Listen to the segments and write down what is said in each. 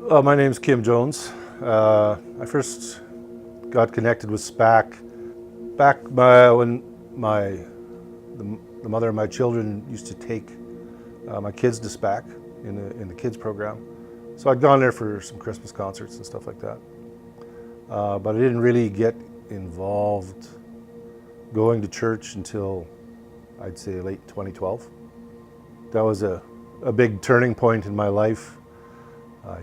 My name's Kim Jones. I first got connected with SPAC when the mother of my children used to take my kids to SPAC in the kids program. So I'd gone there for some Christmas concerts and stuff like that. But I didn't really get involved going to church until I'd say late 2012. That was a big turning point in my life. I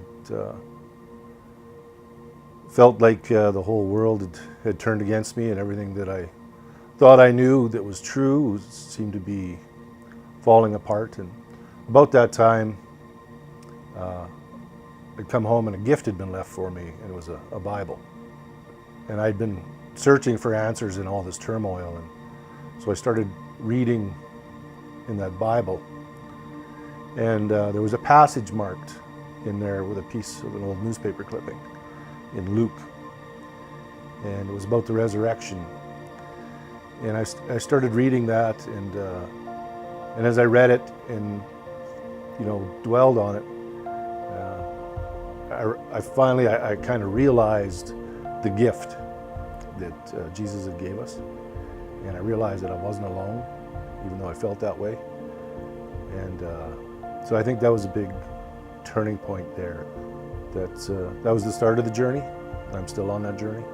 felt like the whole world had turned against me, and everything that I thought I knew that was true seemed to be falling apart. And about that time, I'd come home and a gift had been left for me, and it was a Bible. And I'd been searching for answers in all this turmoil, and so I started reading in that Bible. And there was a passage marked in there with a piece of an old newspaper clipping in Luke, and it was about the resurrection. And I started reading that, and as I read it and dwelled on it, I finally kind of realized the gift that Jesus had gave us, and I realized that I wasn't alone, even though I felt that way. And so I think that was a big turning point there. That was the start of the journey. I'm still on that journey,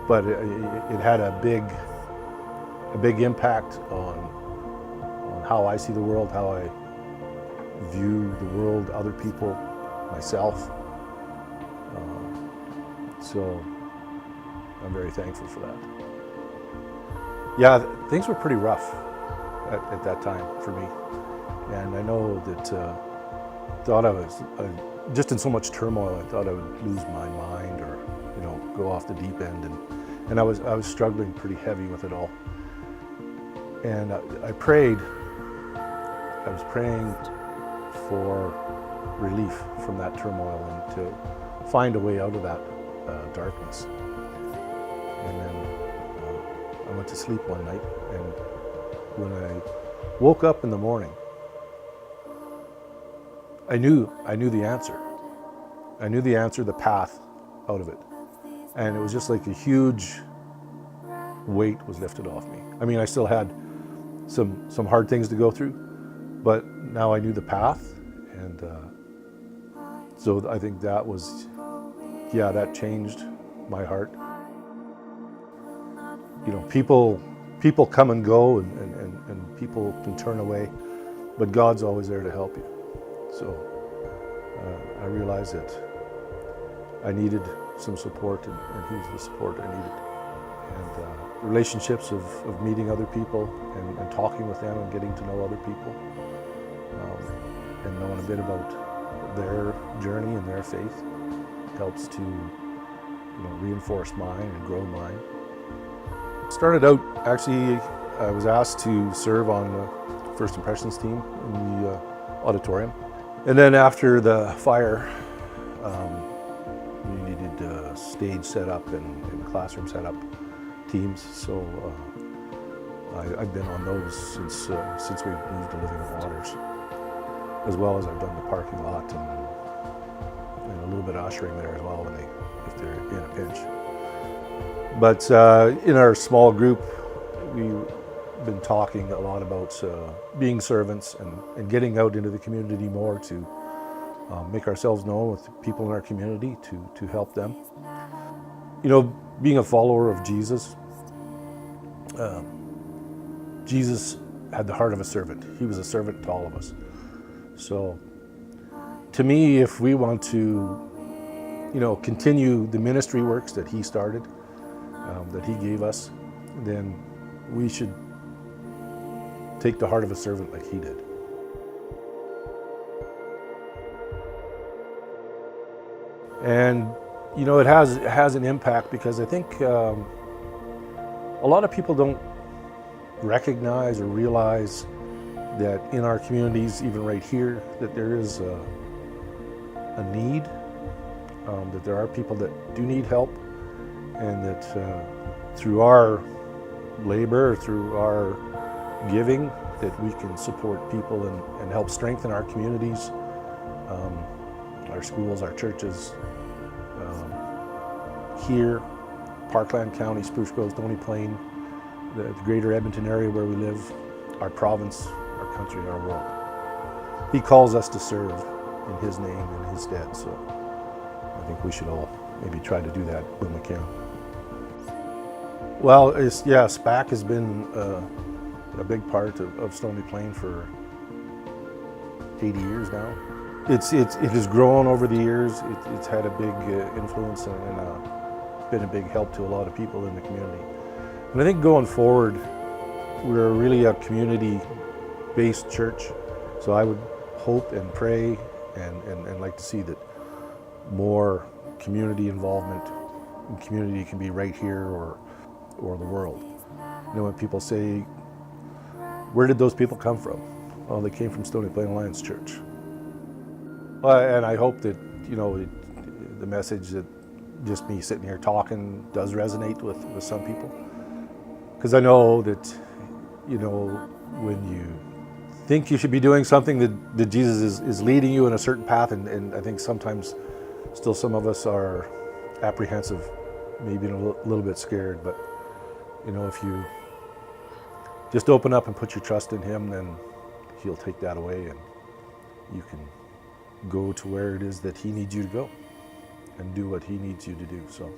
but it had a big impact on how I see the world, how I view the world, other people, myself. So I'm very thankful for that. Yeah, things were pretty rough at that time for me, and I know that thought I was just in so much turmoil. I thought I would lose my mind or go off the deep end, and I was struggling pretty heavy with it all. And I prayed. I was praying for relief from that turmoil and to find a way out of that darkness. And then I went to sleep one night, and when I woke up in the morning, I knew the answer. I knew the answer, the path out of it. And it was just like a huge weight was lifted off me. I mean, I still had some hard things to go through, but now I knew the path. And so I think that that changed my heart. People come and go, and people can turn away, but God's always there to help you. So I realized that I needed some support, and he was the support I needed. And relationships of meeting other people and talking with them and getting to know other people, and knowing a bit about their journey and their faith helps to reinforce mine and grow mine. Started out, actually, I was asked to serve on the First Impressions team in the auditorium. And then after the fire, we needed stage set up and classroom set up teams. So I've been on those since we moved to Living Waters, as well as I've done the parking lot and a little bit of ushering there as well if they're in a pinch. But in our small group, we've been talking a lot about being servants and getting out into the community more to make ourselves known with people in our community to help them. Being a follower of Jesus, Jesus had the heart of a servant. He was a servant to all of us. So to me, if we want to continue the ministry works that he started, that he gave us, then we should take the heart of a servant like he did. And it has an impact, because I think a lot of people don't recognize or realize that in our communities, even right here, that there is a need, that there are people that do need help, and that through our labor, through our giving, that we can support people and help strengthen our communities our schools, our churches, here, Parkland County, Spruce Grove, Stony Plain, the greater Edmonton area where we live, our province, our country, our world. He calls us to serve in His name and His stead, so I think we should all maybe try to do that when we can. Well, SPAC has been a big part of Stony Plain for 80 years now. It has grown over the years. It's had a big influence and been a big help to a lot of people in the community. And I think going forward, we're really a community-based church. So I would hope and pray and like to see that more community involvement and community can be right here or the world. You know, when people say, where did those people come from? Well, they came from Stony Plain Alliance Church. And I hope that, you know, the message that just me sitting here talking does resonate with some people. Because I know that, you know, when you think you should be doing something, that Jesus is leading you in a certain path, and I think sometimes still some of us are apprehensive, maybe a little bit scared, but you know, if you just open up and put your trust in Him, then He'll take that away and you can go to where it is that He needs you to go and do what He needs you to do. So